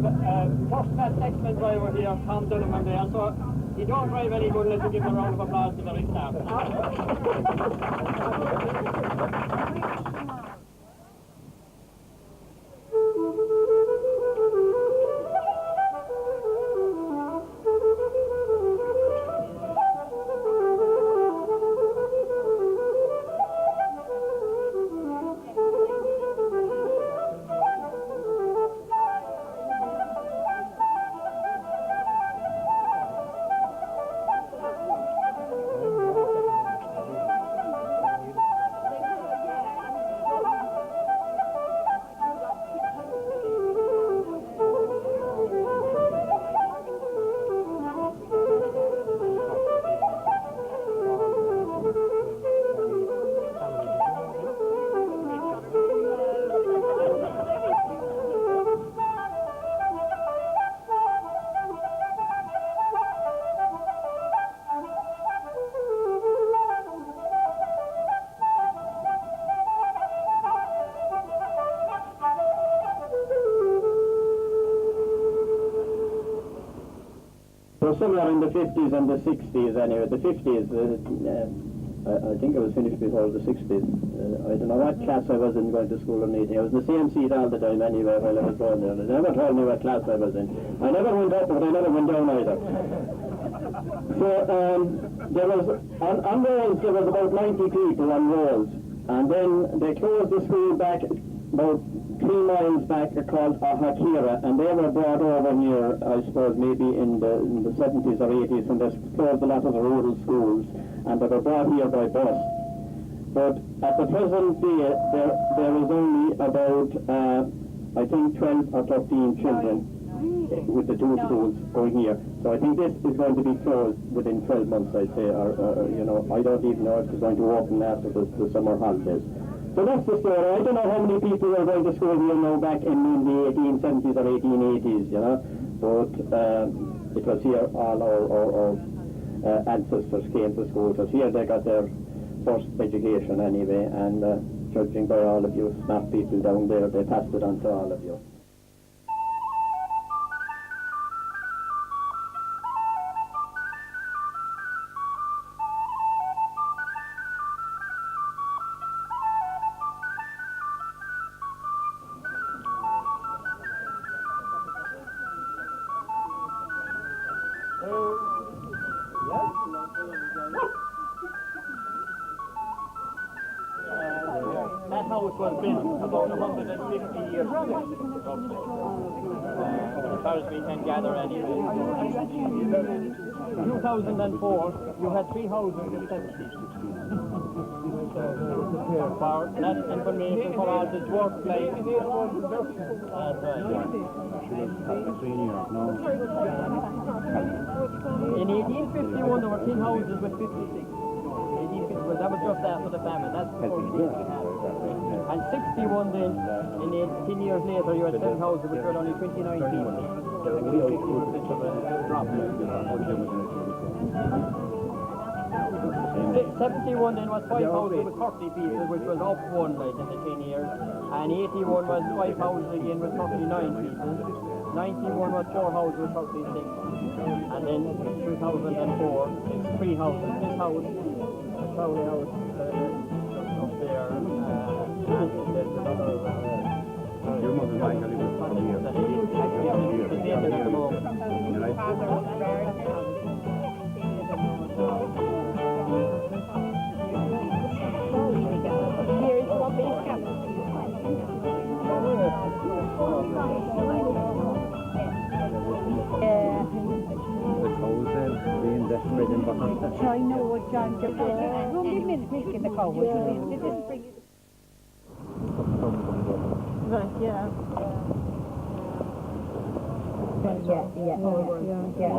have first class excellent driver here, Tom Dunmanway. So he don't drive any good unless you give him a round of applause to the next staff. Somewhere in the 50s and the 60s anyway. The 50s, I think I was finished before the 60s. I don't know what class I was in going to school or anything. I was in the same seat all the time anyway while I was going there. They never told me what class I was in. I never went up, but I never went down either. So there was, on rolls there was about 90 people on rolls. And then they closed the school back about 3 miles back, called Ahakira, and they were brought over here, I suppose, maybe in the 70s or 80s, and they closed a lot of the rural schools, and they were brought here by bus. But at the present day, there is only about, I think, 12 or 13 children with the 2 schools going here. So I think this is going to be closed within 12 months, I'd say, or you know, I don't even know if it's going to open after the summer holidays. So that's the story. I don't know how many people are going to school here now back in the 1870s or 1880s, you know, but it was here all our ancestors came to school. It was here they got their first education anyway, and judging by all of you smart people down there, they passed it on to all of you. That house was built about 150 years ago, as far as we can gather anyway. In 2004, you had 3 houses in 70. For that information for all the dwarf playing. That's right. In 1851, there were 10 houses with 56. Well, that was just after the famine. That's before we had. And 61 then, in 10 years later, you had 7 houses which were only 29 people. 71 then was 5 houses with 30 people, which was up 1 like in the 10 years. And 81 was 5 houses again with 39 people. 91 was 4 houses with 36. And then 2004, it's 3 houses. This house, Crowley House, up there, and there's another. Your mother's buying a little bit here. At the moment. Here is one base camp. I know what John did. Only milk in the cow. They didn't bring it. Right, yeah. Yeah.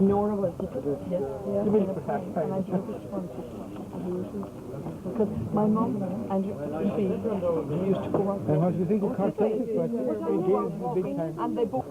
Nora was difficult. Yes. The milk and I drank it once. Because my mom and she used to go up. And what do you think of Cartesius? Big time. And they both.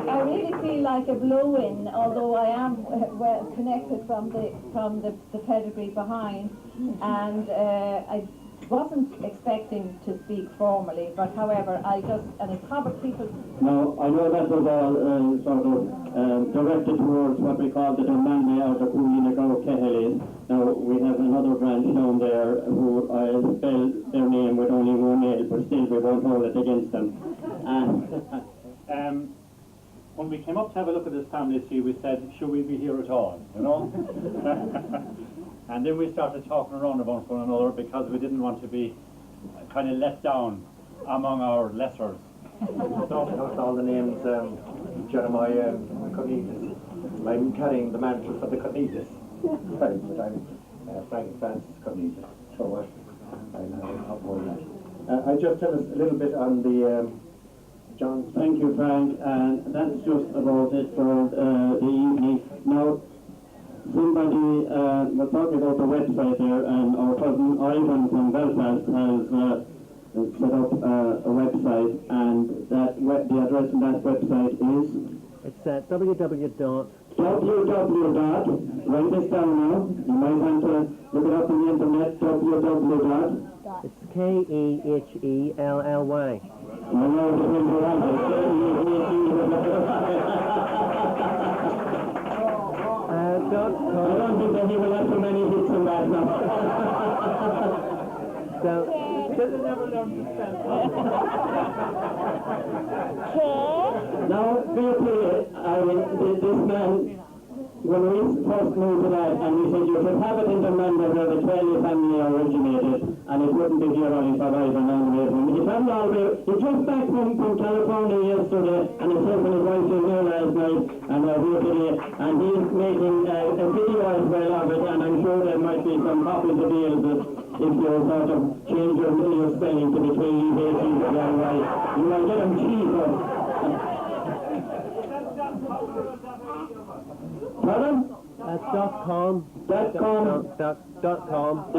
I really feel like a blow-in, although I am well connected from the pedigree behind, and I wasn't expecting to speak formally, but however, and it's Robert people. Now, I know that was all sort of directed towards what we call the Dunmanway or the Kehellys. Now, we have another branch down there who I spell their name with only one L, but still we won't hold it against them. And when we came up to have a look at this family tree, we said, should we be here at all, you know? And then we started talking around about one another because we didn't want to be kind of let down among our lessers. Not all the names, Jeremiah Cornelius. I'm carrying the mantle for the Cornelius. Right, but I'm Frank Francis Cornelius. So I'll uphold that. I'll just tell us a little bit on the John. Thank you, Frank, and that's just about it for the evening. Now, somebody was talking about the website there, and our cousin Ivan from Belfast has set up a website, and the address of that website is? It's www. Write this down now, you might want to look it up on the internet, It's Kehellys. I know the things around it. I don't think that he will have so many hits on that now. So, now, feel free, this man, when we first moved to that, and we said you should have it in the Manor where the Kehellys family originated, and it wouldn't be here only for Ivan and away from him. He's just back from California yesterday, and himself and his wife came here last night, and they're here today, and he's making a video as well of it, and I'm sure there might be some copies available if you sort of change your spelling to the K-E-H-E-L-Y. You might get them cheaper. Pardon? that's .com. .com. .com.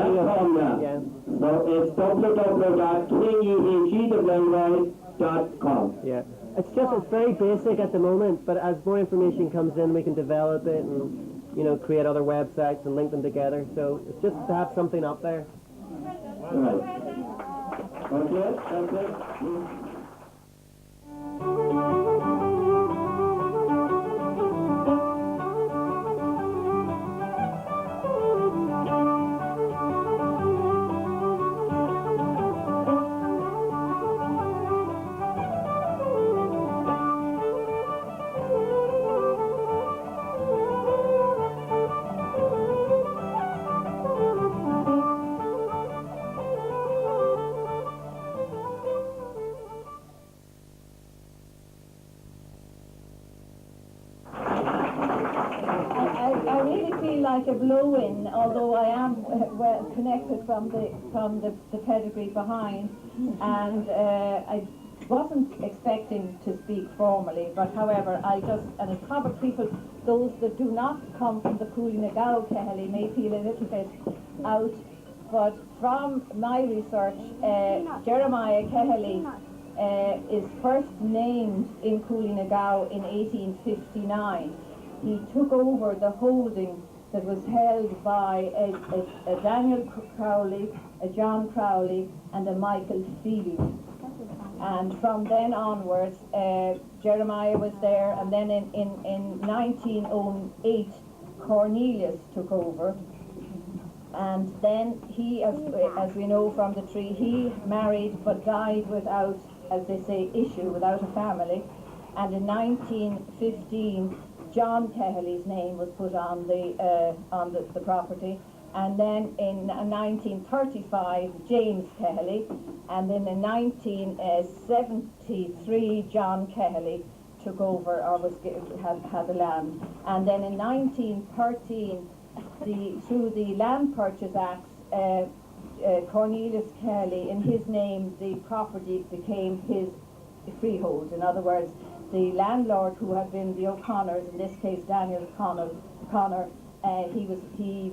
Yeah. So it's www.kehellys.com. Yeah. It's very basic at the moment, but as more information comes in, we can develop it and, create other websites and link them together. So it's just to have something up there. Right. Okay. feel like a blow-in, although I am well connected from the pedigree behind, and I wasn't expecting to speak formally, but however, and it's probably people, those that do not come from the Cooley-Nagao Kehelly may feel a little bit out, but from my research, Jeremiah Kehellys is first named in Cooley-Nagao in 1859. He took over the holding that was held by a Daniel Crowley, a John Crowley, and a Michael Field. And from then onwards, Jeremiah was there, and then in 1908, Cornelius took over. And then he, as we know from the tree, he married but died without, as they say, issue, without a family. And in 1915, John Kehellys' name was put on the property. And then in 1935, James Kehelly, and then in 1973, John Kehelly took over, or had the land. And then in 1913, through the Land Purchase Acts, Cornelius Kehelly, in his name, the property became his freehold. In other words, the landlord, who had been the O'Connors, in this case Daniel Connor, he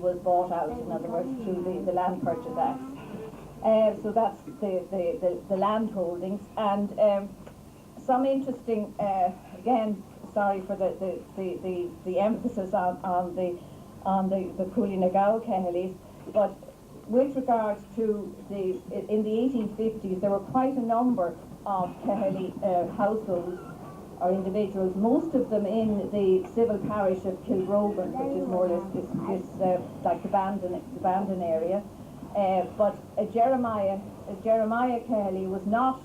was bought out, in other words, through the Land Purchase Acts. So that's the land holdings, and some interesting, again, sorry for the emphasis on the Cooley-Nagao Kehellys, but with regards to in the 1850s, there were quite a number of Kehelly households or individuals, most of them in the civil parish of Kilgrogan, which is more or less this like the Bandon area. But Jeremiah Kehelly was not,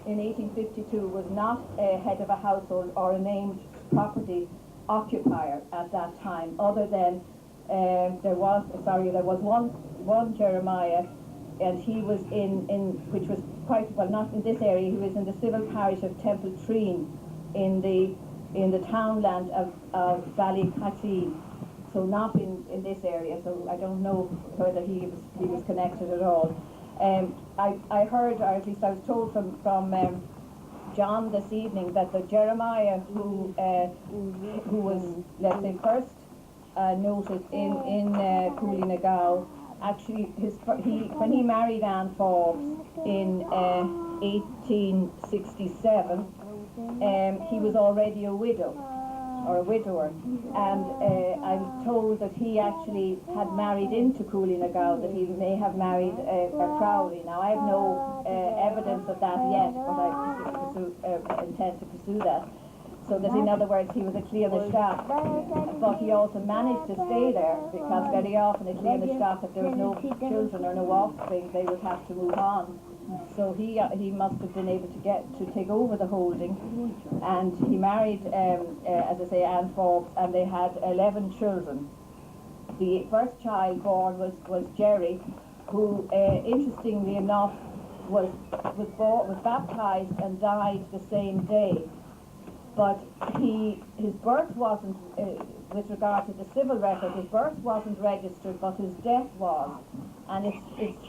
in 1852, was not a head of a household or a named property occupier at that time, other than there was one Jeremiah, and he was in which was quite, well, not in this area, he was in the civil parish of Temple Treen in the townland of Ballycatteen, so not in this area, so I don't know whether he was connected at all. I heard, or at least I was told from John this evening, that the Jeremiah who was, let's say, first noted in Cooley-Nagao, actually when he married Anne Forbes in 1867, he was already a widow, or a widower, and I'm told that he actually had married into Cooley-Nagao, that he may have married a Crowley. Now, I have no evidence of that yet, but I intend to pursue that. So that, in other words, he was a Clean-the-Staff, but he also managed to stay there, because very often a Clean-the-Staff, if there was no children or no offspring, they would have to move on. So he must have been able to take over the holding, and he married, as I say, Anne Forbes, and they had 11 children. The first child born was Jerry, who, interestingly enough, was baptized and died the same day. But his birth wasn't, with regard to the civil record, his birth wasn't registered, but his death was. And it's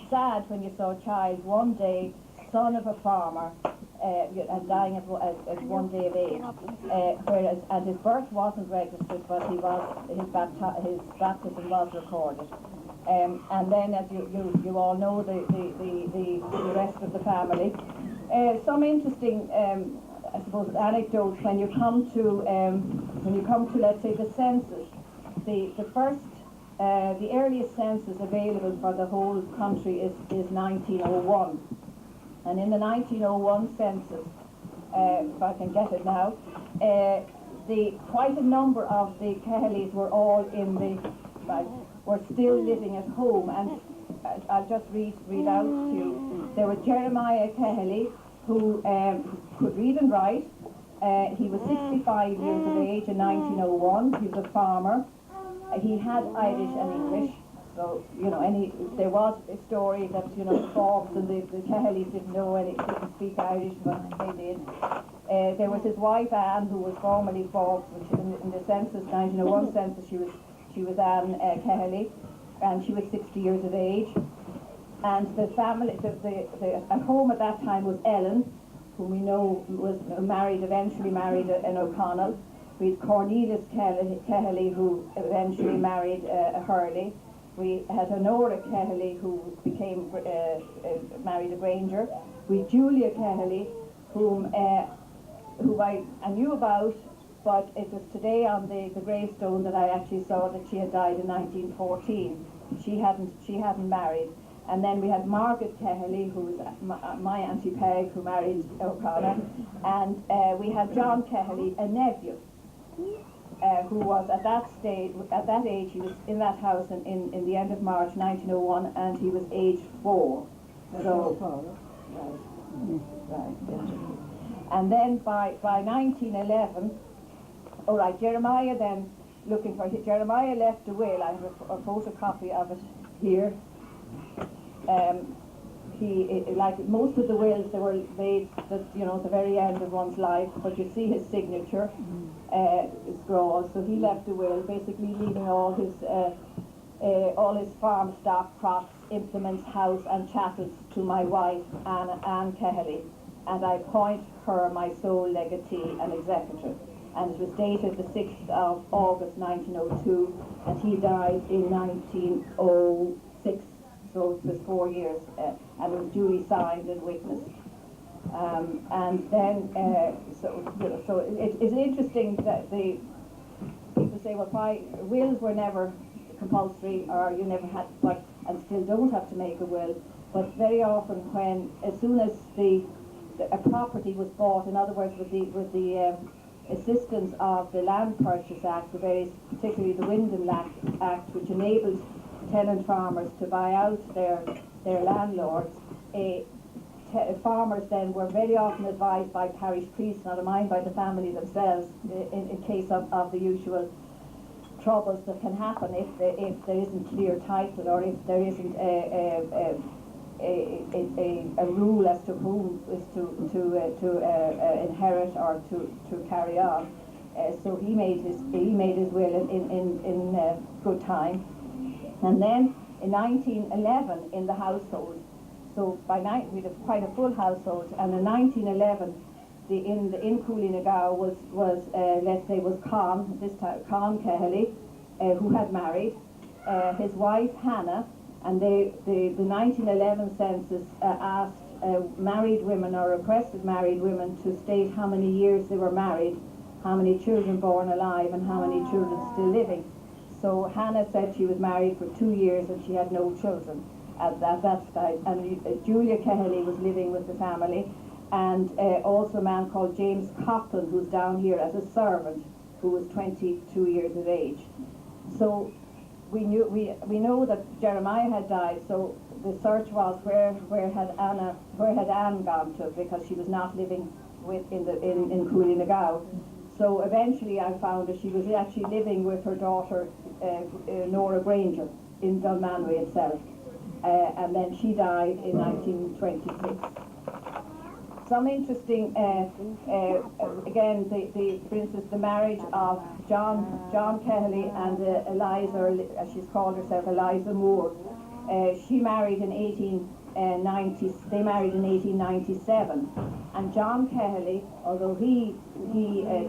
sad when you saw a child one day, son of a farmer, and dying at one day of age, and his birth wasn't registered, but his baptism was recorded. And then, as you all know, the rest of the family. Some interesting, I suppose, anecdotes when you come to let's say the census. The earliest census available for the whole country is 1901, and in the 1901 census, if I can get it now, quite a number of the Kehellys were all were still living at home, and I'll just read out to you. There was Jeremiah Kehelly, who could read and write. He was 65 years of age in 1901. He was a farmer. He had Irish and English. So, there was a story that, Forbes and the Kehellys didn't speak Irish, but they did. There was his wife Anne, who was formerly Forbes, which in the census, 1901 census, she She was Anne Kehellys, and she was 60 years of age. And the family, at home at that time was Ellen, whom we know was eventually married an O'Connell. We had Cornelius Kehellys, who eventually married a Hurley. We had Honora Kehellys, who became married a Granger. We had Julia Kehellys, who I knew about, but it was today on the gravestone that I actually saw that she had died in 1914. She hadn't married. And then we had Margaret Kehellys, who was my Auntie Peg, who married O'Connor. And we had John Kehellys, a nephew, who was at that age, he was in that house in the end of March 1901, and he was aged 4. So, right. And then by 1911, all right, Jeremiah then, Jeremiah left a will. I have a photocopy of it here. Like most of the wills, they were made at the very end of one's life, but you see his signature, his scrawl. So he left a will, basically leaving all his farm stock, crops, implements, house, and chattels to my wife, Anne Kehellys, and I appoint her my sole legatee and executor. And it was dated the 6th of August 1902, and he died in 1906. So it was 4 years, and it was duly signed and witnessed. And then, so it's interesting that people say, well, why wills were never compulsory, or you never had, and still don't have to make a will. But very often, as soon as a property was bought, in other words, with the assistance of the Land Purchase Act, particularly the Wyndham Act, which enabled tenant farmers to buy out their landlords, farmers then were very often advised by parish priests, not mind by the family themselves, in case of the usual troubles that can happen if there isn't clear title, or if there isn't a rule as to who is to inherit or to carry on. So he made his will in good time. And then in 1911 in the household, so we had quite a full household, and in 1911 in Cooley-Nagao was Con Kehellys, who had married, his wife Hannah, and the 1911 census asked married women, or requested married women, to state how many years they were married, how many children born alive, and how many children still living. So Hannah said she was married for 2 years and she had no children at that time. And Julia Kehellys was living with the family, and also a man called James Coughlin, who's down here as a servant, who was 22 years of age. So we know that Jeremiah had died. So the search was where had Anne gone to, because she was not living in Cooley-Nagao. So eventually I found that she was actually living with her daughter, Nora Granger, in Dunmanway itself. And then she died in 1926. Some interesting, again, for instance, the marriage of John Kehellys and Eliza, as she's called herself, Eliza Moore. She married in 1890. They married in 1897, and John Kehellys, although he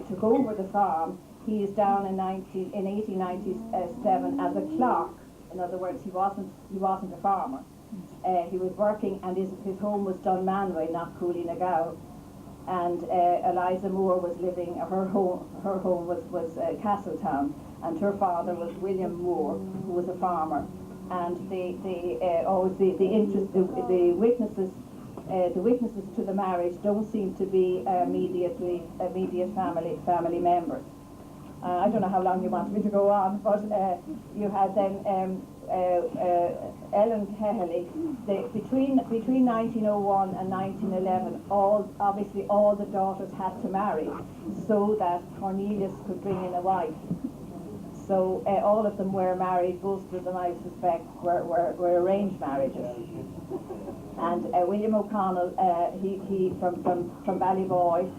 took over the farm, he is down in 1897 as a clerk. In other words, he wasn't a farmer. He was working, and his home was Dunmanway, not Cooley-Nagao. And Eliza Moore was living. Her home was Castletown, and her father was William Moore, who was a farmer. And the witnesses to the marriage don't seem to be immediate family members. I don't know how long you want me to go on, but you had then Ellen Kehellys. Between 1901 and 1911, obviously all the daughters had to marry, so that Cornelius could bring in a wife. So all of them were married. Most of them, I suspect, were arranged marriages. And William O'Connell, he from Ballyboy,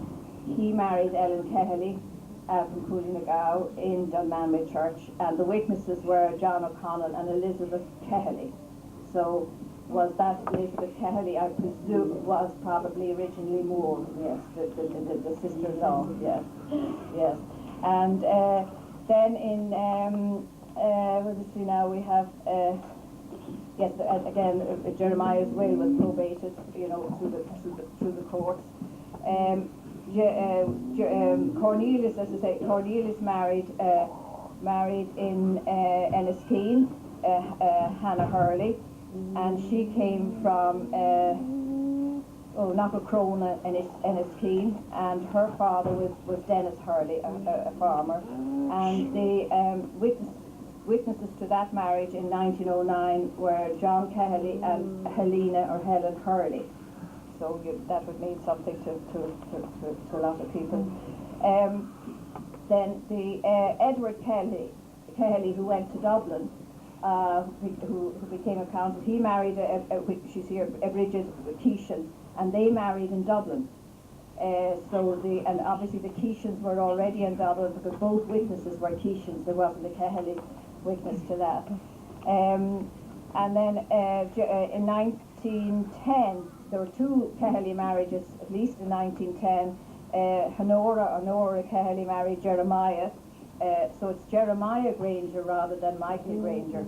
he married Ellen Kehellys, from Coolinagow in Dunmanway Church, and the witnesses were John O'Connell and Elizabeth Kehellys. So was that Elizabeth Kehellys, I presume, was probably originally Moore, yes, the sister-in-law, yes, yes. And then in, let me see now, we have, yes, again, Jeremiah's will was probated, you know, through the courts. Cornelius, as I say, Cornelius married in Enniskeen, Hannah Hurley, and she came from Knocklecrone and Enniskeen, and her father was Dennis Hurley, a farmer, and the witnesses to that marriage in 1909 were John Kehellys and Helena or Helen Hurley. So that would mean something to a lot of people. Then the Edward Kehellys, who went to Dublin, who became a counsel, he married she's here, Bridget Keeshan, and they married in Dublin. And obviously the Keeshans were already in Dublin because both witnesses were Keeshans. There wasn't a Kehellys witness to that. And then in 1910, there were two Kehellys marriages, at least in 1910. Honora Kehellys married Jeremiah. So it's Jeremiah Granger rather than Michael Granger,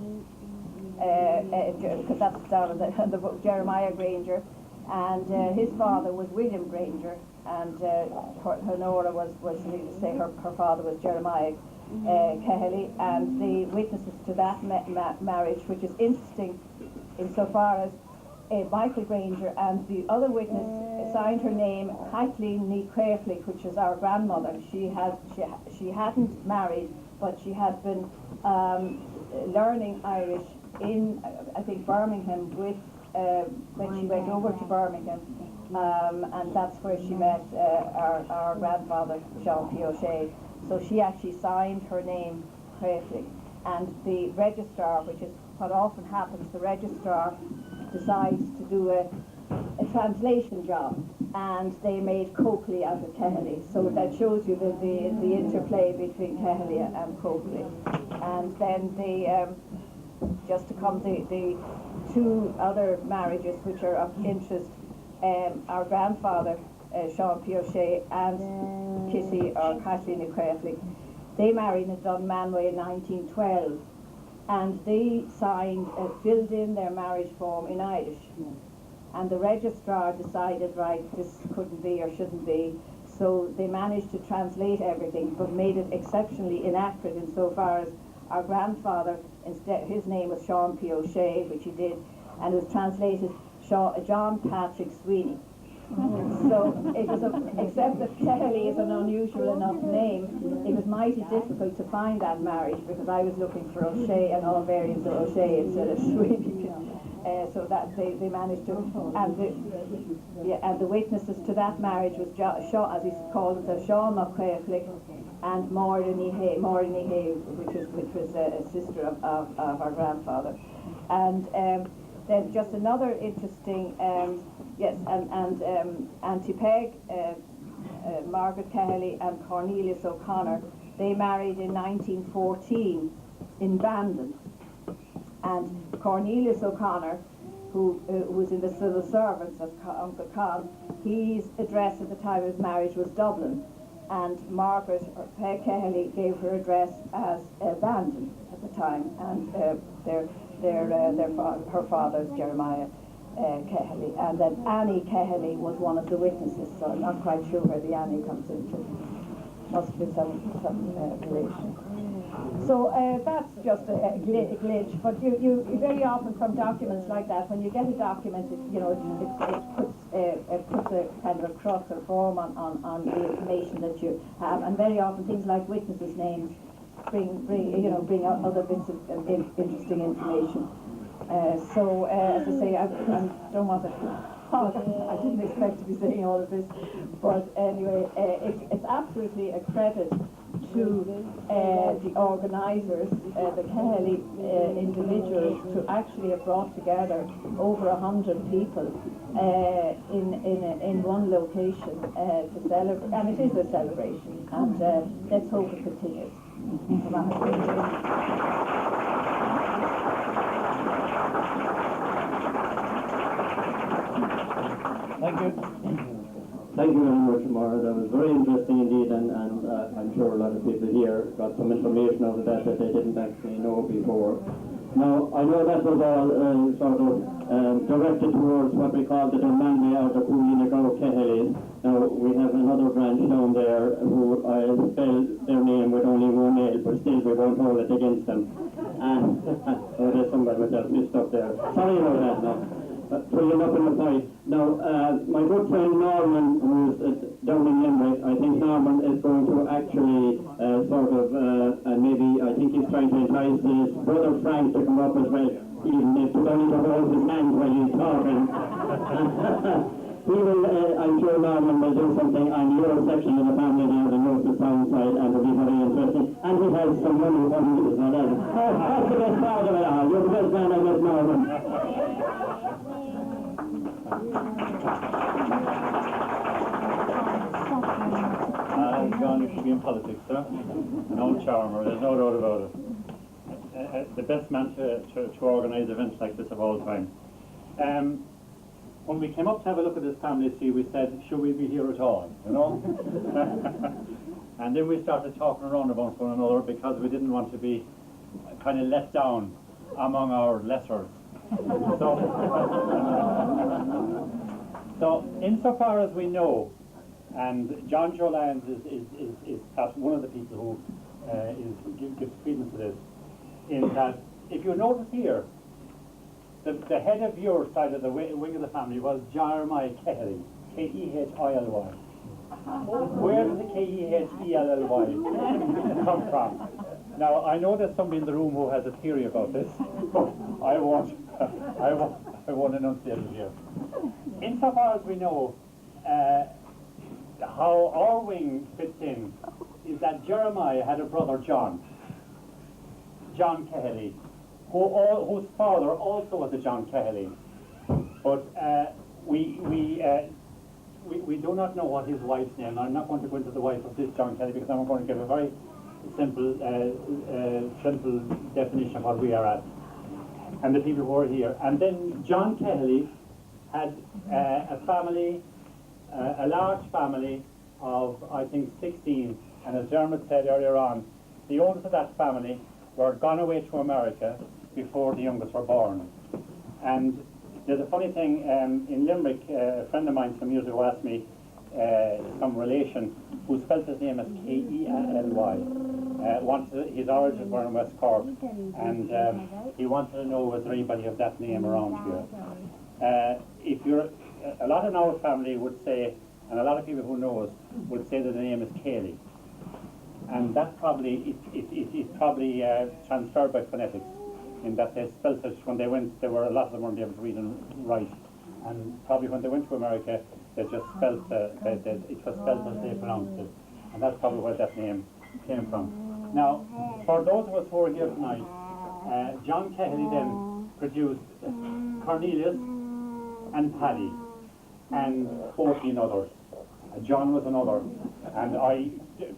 because that's down in the book, Jeremiah Granger. And his father was William Granger, and Honora was say her father was Jeremiah Kehellys. And the witnesses to that marriage, which is interesting insofar as Michael Granger and the other witness signed her name Kathleen Ní Craiflig, which is our grandmother. She hadn't married, but she had been learning Irish in, I think, Birmingham with when she went over to Birmingham, and that's where she met our grandfather, Jean P. O'Shea. So she actually signed her name Craiflig, and the registrar, which is what often happens, the registrar decides to do a translation job, and they made Coakley out of Kehellys. So that shows you the interplay between Kehellys and Coakley. And then just to come the two other marriages which are of interest, our grandfather Sean P. O'Shea and Kitty or Kathleen Ní Craiflig, they married in Dunmanway in 1912, and they filled in their marriage form in Irish. And the registrar decided, right, this couldn't be or shouldn't be, so they managed to translate everything, but made it exceptionally inaccurate insofar as our grandfather, instead, his name was Sean P. O'Shea, which he did, and it was translated John Patrick Sweeney. So it was, except that Kehellys is an unusual enough name, it was mighty difficult to find that marriage because I was looking for O'Shea and all variants of O'Shea instead of Sweeney. So that they managed to, and the witnesses to that marriage was Shaw, as he called himself, Sean McCraiflig and Maureen Hay, which was a sister of our grandfather. And then just another interesting, yes, and Auntie Peg, Margaret Kehellys and Cornelius O'Connor, they married in 1914 in Bandon. And Cornelius O'Connor, who was in the civil service as Uncle Con, his address at the time of his marriage was Dublin, and Margaret or Peg Kehellys gave her address as Bandon at the time, and her father's Jeremiah Kehellys, and then Annie Kehellys was one of the witnesses. So I'm not quite sure where the Annie comes into. Must be some relation. So that's just a glitch, but you very often from documents like that, when you get a document, it puts a kind of a crux or form on the information that you have, and very often things like witnesses' names bring out other bits of interesting information. So as I say, I don't want to. I didn't expect to be saying all of this, but anyway, it's absolutely a credit to the organisers, the Kehellys individuals, to actually have brought together over 100 people in one location to celebrate, and it is a celebration, and let's hope it continues. Thank you. Thank you very much, Maura. That was very interesting indeed, and I'm sure a lot of people here got some information out of that they didn't actually know before. Now, I know that was all sort of directed towards what we call the Dunmanway or the Kehellys. Now, we have another branch down there who I spelled their name with only one L, but still we won't hold it against them. And oh, there's somebody with that missed up there. Sorry about that now. Pulling up in the point. Now, my good friend Norman, who's down in Limerick, I think Norman is going to actually sort of, and maybe I think he's trying to entice his brother Frank to come up as well, even if it's only to hold his hand while he's talking. He will, I'm sure Norman will do something on your section of the family there, the north and south side, and it'll be very interesting. And he has some money for you as well. That's the best part of it all. You're the best man I met, Norman. John, you should be in politics, sir. An old charmer, there's no doubt about it. The best man to organise events like this of all time. When we came up to have a look at this family tree, we said, should we be here at all, you know? And then we started talking around about one another because we didn't want to be kind of let down among our lessers. So insofar as we know, and John Joe Lyons is perhaps one of the people who gives credence to this, in that if you notice here, the head of your side of the wing of the family was Jeremiah Kehely, K-E-H-I-L-Y. Where did the K-E-H-E-L-L-Y come from? Now, I know there's somebody in the room who has a theory about this, but I won't enunciate it here. Insofar as we know, how our wing fits in is that Jeremiah had a brother, John Kehely, whose father also was a John Kehely. But we do not know what his wife's name. I'm not going to go into the wife of this John Kehely because I'm going to give a very simple definition of what we are at and the people who are here. And then John Kehely had a family, a large family of, I think, 16, and as Dermot said earlier on, the owners of that family were gone away to America before the youngest were born. And there's a funny thing, in Limerick, a friend of mine some years ago asked me, some relation, who spelt his name as K-E-L-L-Y, his origins were in West Cork, and he wanted to know was there anybody of that name around here. If you're, a lot in our family would say, and a lot of people who know us would say that the name is Kehely, and that's probably it's probably transferred by phonetics, in that they spelt it when they went. There were a lot of them weren't able to read and write, and probably when they went to America, they just spelt it was spelt as they pronounced it, and that's probably where that name came from. Now, for those of us who are here tonight, John Kehely then produced Cornelius and Paddy and 14 others. John was another, and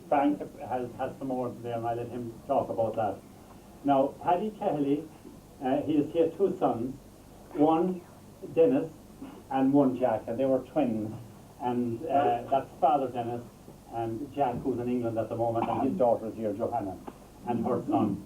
Frank has some more there, and I let him talk about that. Now, Paddy Kehely, he has two sons, one Dennis and one Jack, and they were twins, and that's Father Dennis and Jack, who's in England at the moment, and his daughter is here, Johanna, and her son.